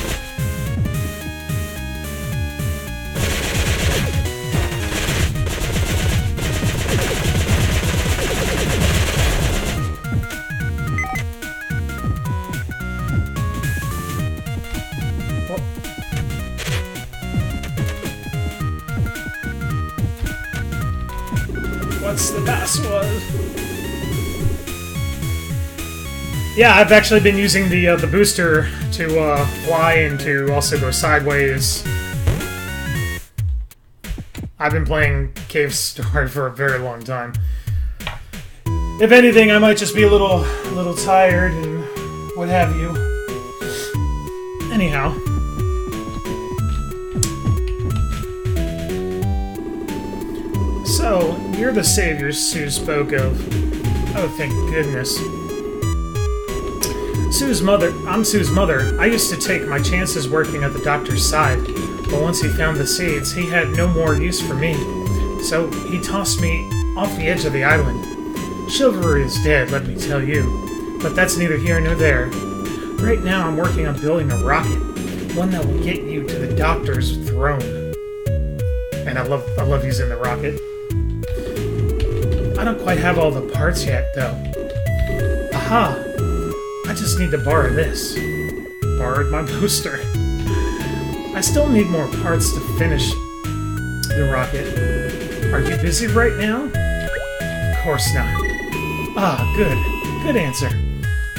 What's the password? Yeah, I've actually been using the booster to fly and to also go sideways. I've been playing Cave Story for a very long time. If anything, I might just be a little tired and what have you. Anyhow. So, you're the savior Sue spoke of. Oh, thank goodness. I'm Sue's mother. I used to take my chances working at the doctor's side, but once he found the seeds, he had no more use for me. So he tossed me off the edge of the island. Chivalry is dead, let me tell you. But that's neither here nor there. Right now I'm working on building a rocket, one that will get you to the doctor's throne. And I love using the rocket. I don't quite have all the parts yet, though. Aha! I just need to borrow this. Borrowed my booster. I still need more parts to finish the rocket. Are you busy right now? Of course not. Ah, good. Good answer.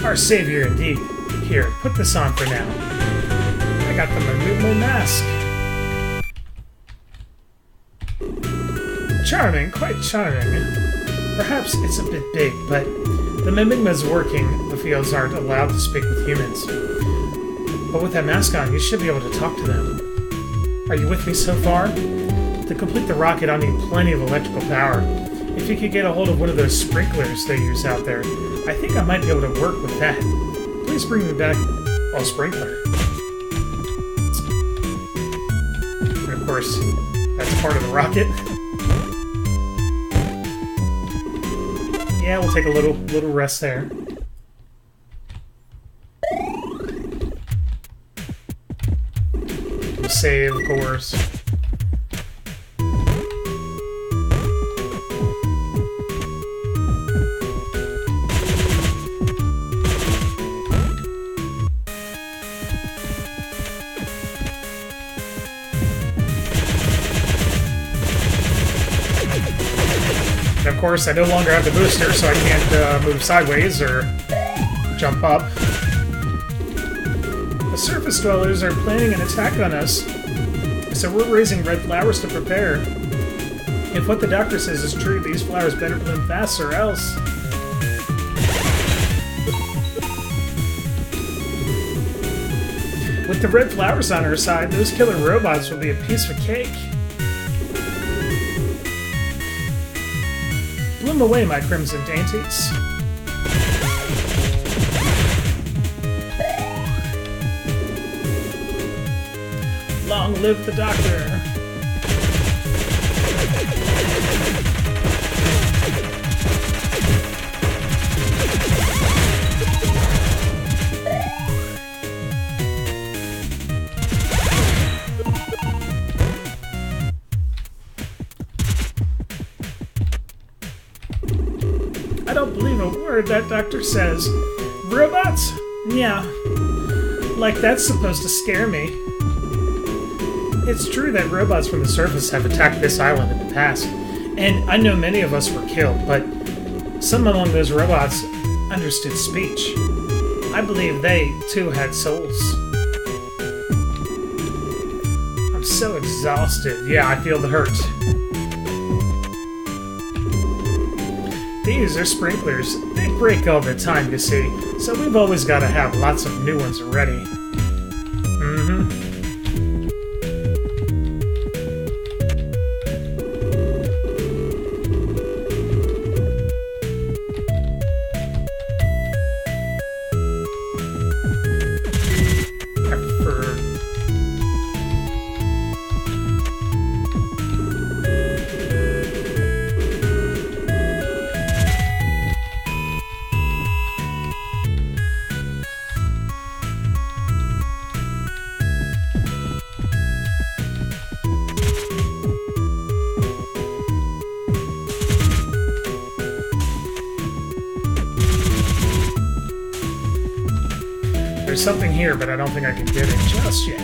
Our savior indeed. Here, put this on for now. I got the VinnyMac mask. Charming, quite charming. Perhaps it's a bit big, but the Mimigma's working. The fields aren't allowed to speak with humans. But with that mask on, you should be able to talk to them. Are you with me so far? To complete the rocket, I'll need plenty of electrical power. If you could get a hold of one of those sprinklers they use out there, I think I might be able to work with that. Please bring me back a sprinkler. And of course, that's part of the rocket. Yeah, we'll take a little rest there. We'll save, of course. And of course, I no longer have the booster, so I can't move sideways or jump up. The surface dwellers are planning an attack on us, so we're raising red flowers to prepare. If what the doctor says is true, these flowers better bloom fast or else. With the red flowers on our side, those killer robots will be a piece of cake. Bloom away, my crimson dainties. Long live the doctor! don't believe a word that doctor says. Robots? Yeah. Like that's supposed to scare me. It's true that robots from the surface have attacked this island in the past, and I know many of us were killed, but some among those robots understood speech. I believe they, too, had souls. I'm so exhausted. Yeah, I feel the hurt. These are sprinklers. They break all the time, you see, so we've always got to have lots of new ones ready. There's something here, but I don't think I can get it just yet.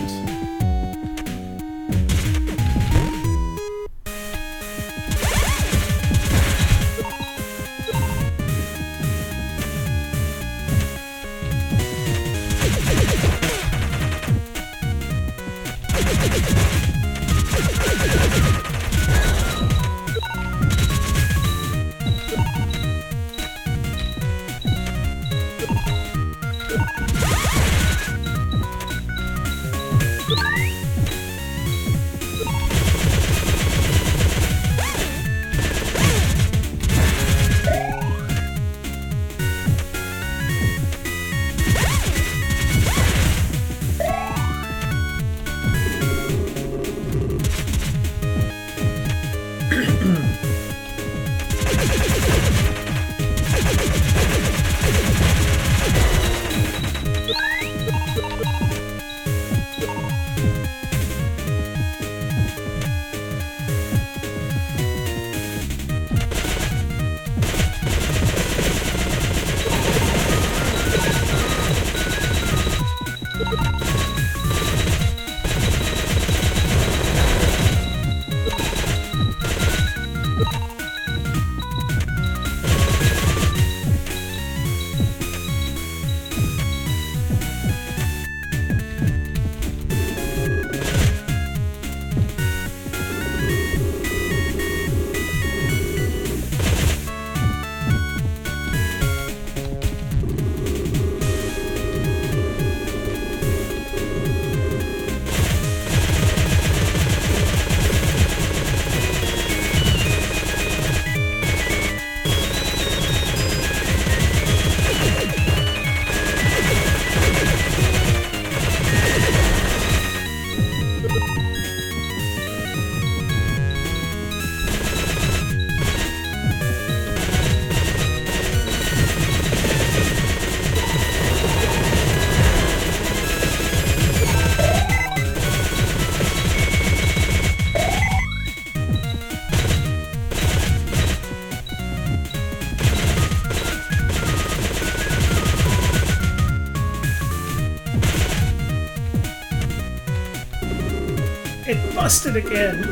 It busted again.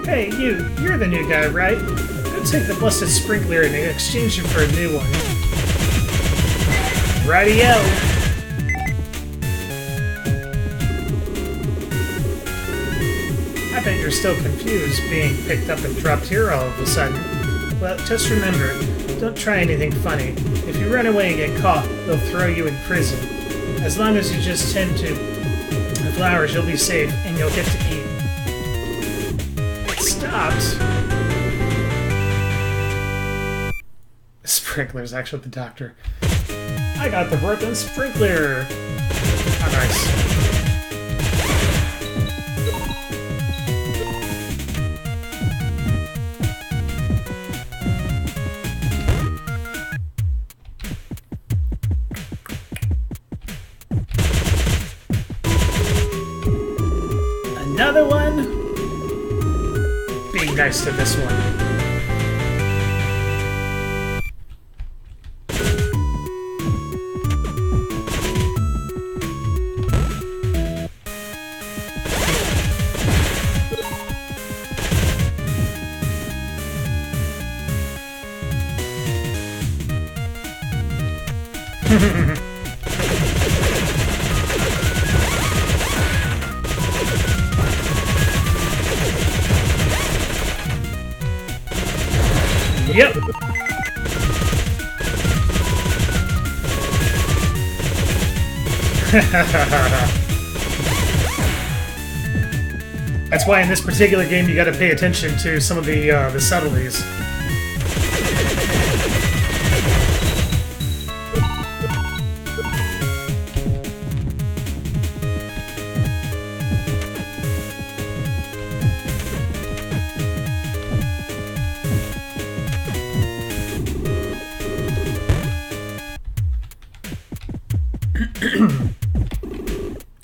Hey, you're the new guy, right? Go take the busted sprinkler and exchange it for a new one. Rightio! I bet you're still confused being picked up and dropped here all of a sudden. Well, just remember, don't try anything funny. If you run away and get caught, they'll throw you in prison. As long as you just tend to the flowers, you'll be safe and you'll get to eat. It stopped. The sprinkler's actually the doctor. I got the broken sprinkler! How nice. Another one? Be nice to this one. Yep. That's why in this particular game you got to pay attention to some of the subtleties.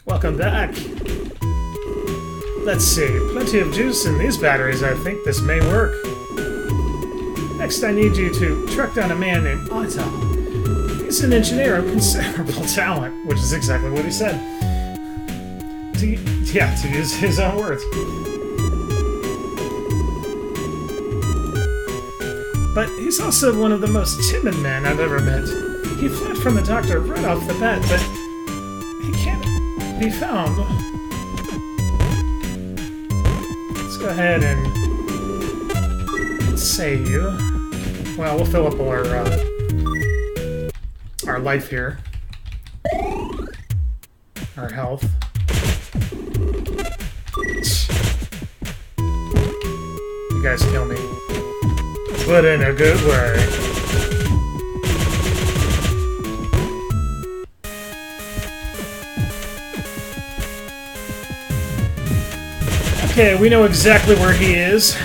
Welcome back. Let's see. Plenty of juice in these batteries. I think this may work. Next, I need you to track down a man named Ata. He's an engineer of considerable talent, which is exactly what he said. To use his own words. But he's also one of the most timid men I've ever met. He fled from the doctor right off the bat, but he can't be found. Let's go ahead and save you. Well, we'll fill up our life here. Our health. You guys kill me. But in a good way. Okay, we know exactly where he is.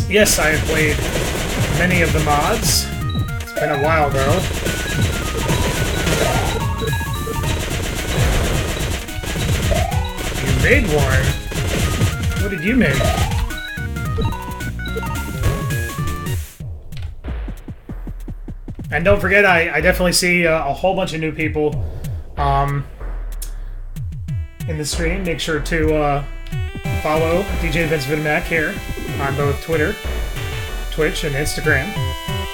Yes, I have played many of the mods. It's been a while, though. You made one? What did you make? And don't forget, I definitely see a whole bunch of new people in the stream. Make sure to follow DJ VinnyMac here on both Twitter, Twitch, and Instagram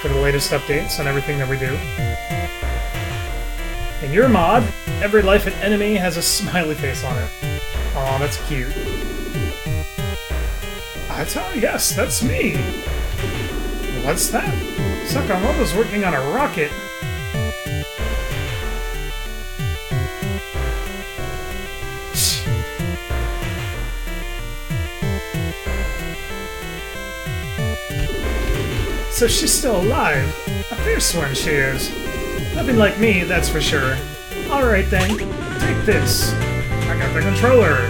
for the latest updates on everything that we do. In your mod, every life and enemy has a smiley face on it. Aw, that's cute. Yes, that's me. What's that? Sakamoto's working on a rocket. So she's still alive. A fierce one she is. Nothing like me, that's for sure. Alright then, take this. I got the controller.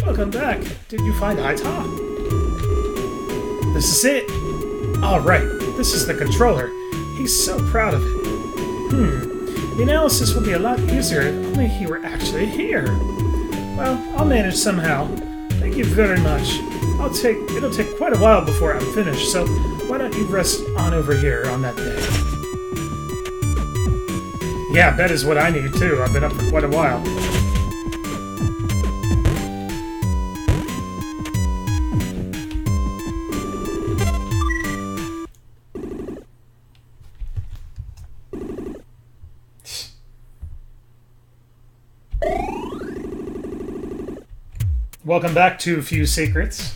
Welcome back. Did you find Ita? This is it. Alright, this is the controller. He's so proud of it. The analysis will be a lot easier if only he were actually here. Well, I'll manage somehow. Thank you very much. It'll take quite a while before I'm finished, so why don't you rest on over here on that day? Yeah, that is what I need too. I've been up for quite a while. Welcome back to Few Secrets.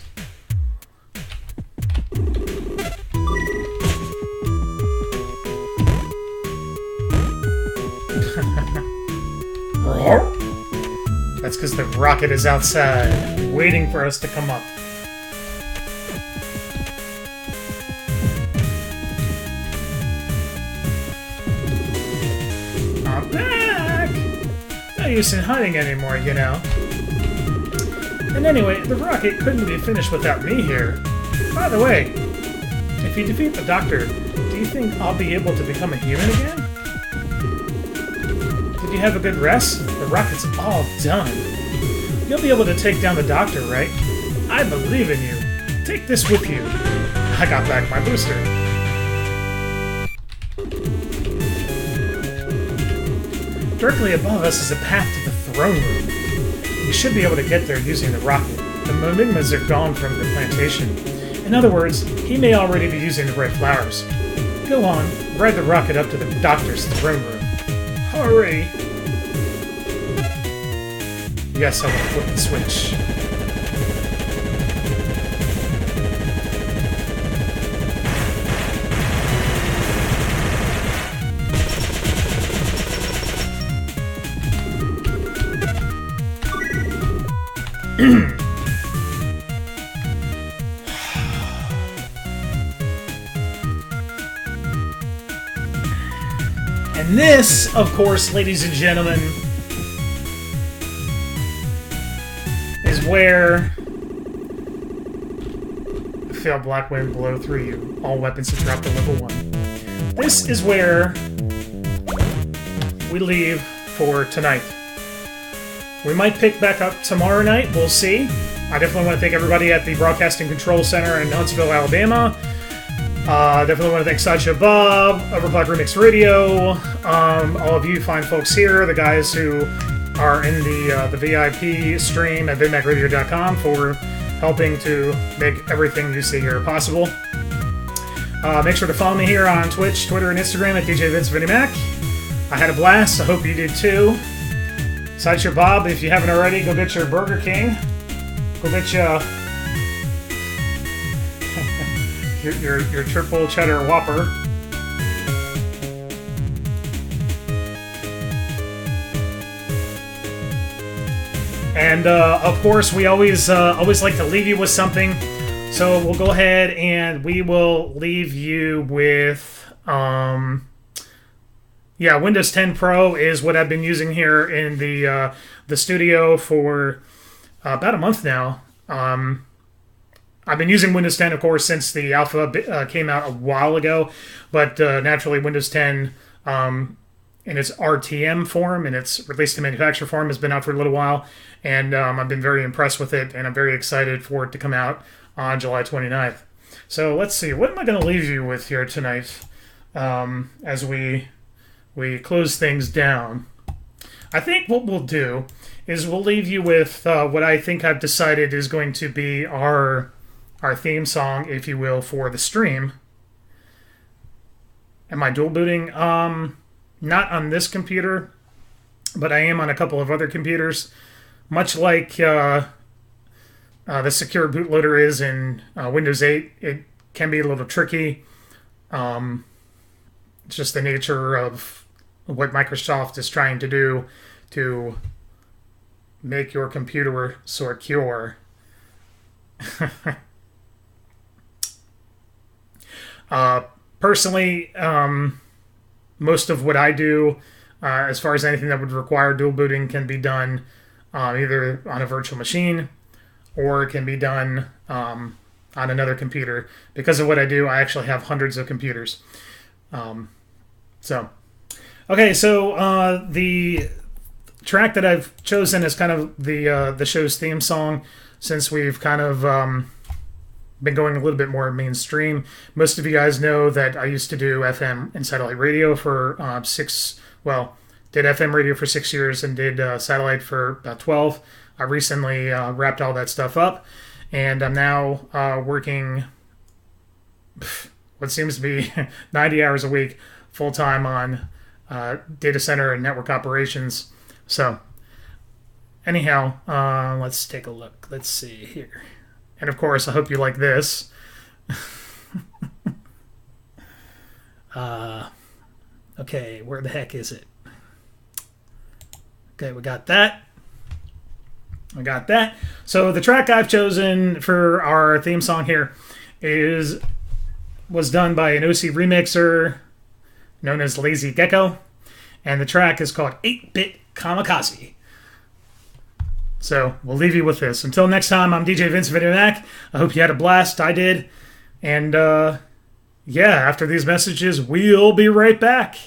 That's because the rocket is outside, waiting for us to come up. no use in hiding anymore, you know. And anyway, the rocket couldn't be finished without me here. By the way, if you defeat the Doctor, do you think I'll be able to become a human again? Did you have a good rest? The rocket's all done. You'll be able to take down the Doctor, right? I believe in you. Take this with you. I got back my booster. Directly above us is a path to the throne room. You should be able to get there using the rocket. The Enigmas are gone from the plantation. In other words, he may already be using the red flowers. Go on, ride the rocket up to the Doctor's throne room. Hurry! Yes, I will flip the switch. And this, of course, ladies and gentlemen, is where feel black wind blow through you. All weapons have dropped to level 1. This is where we leave for tonight. We might pick back up tomorrow night. We'll see. I definitely want to thank everybody at the Broadcasting Control Center in Huntsville, Alabama. Definitely want to thank Sideshow Bob, Overclock Remix Radio, all of you fine folks here, the guys who are in the VIP stream at VinnyMacRadio.com for helping to make everything you see here possible. Make sure to follow me here on Twitch, Twitter, and Instagram at DJ Vince VinnyMac. I had a blast. I hope you did too. Sideshow Bob, if you haven't already, go get your Burger King. Go get your triple cheddar Whopper. And of course, we always like to leave you with something. So we'll go ahead and we will leave you with Windows 10 Pro is what I've been using here in the studio for about a month now. I've been using Windows 10, of course, since the alpha came out a while ago, but naturally Windows 10 in its RTM form, in its release to manufacture form, has been out for a little while, and I've been very impressed with it, and I'm very excited for it to come out on July 29th. So let's see, what am I going to leave you with here tonight as we close things down? I think what we'll do is we'll leave you with what I think I've decided is going to be our theme song, if you will, for the stream. Am I dual booting? Not on this computer, but I am on a couple of other computers. Much like the secure bootloader is in Windows 8, it can be a little tricky. It's just the nature of what Microsoft is trying to do to make your computer secure. Personally, most of what I do, as far as anything that would require dual booting, can be done either on a virtual machine or it can be done on another computer. Because of what I do, I actually have hundreds of computers. So the track that I've chosen is kind of the show's theme song, since we've kind of been going a little bit more mainstream. Most of you guys know that I used to do FM and satellite radio for did FM radio for 6 years and did satellite for about 12. I recently wrapped all that stuff up, and I'm now working what seems to be 90 hours a week full-time on data center and network operations. So anyhow, let's take a look. Let's see here. And of course, I hope you like this. Okay, where the heck is it? Okay, we got that. So the track I've chosen for our theme song here was done by an OC remixer known as Lazy Gecko. And the track is called 8-Bit kamikaze. So we'll leave you with this. Until next time, I'm DJ Vince VinnyMac. I hope you had a blast. I did. And yeah, after these messages, we'll be right back.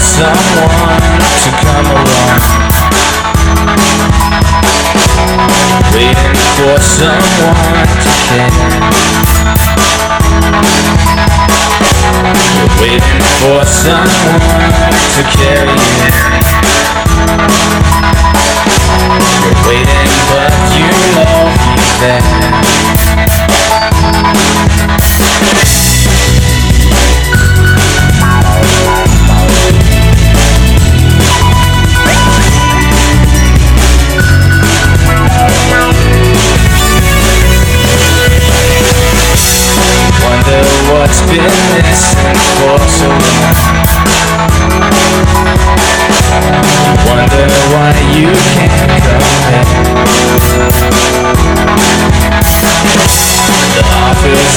someone to come along. Waiting for someone to care. You're waiting for someone to carry you. You're waiting, but you know he's there. Wonder what's been missing for so long. Wonder why you can't come back. The office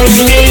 with me.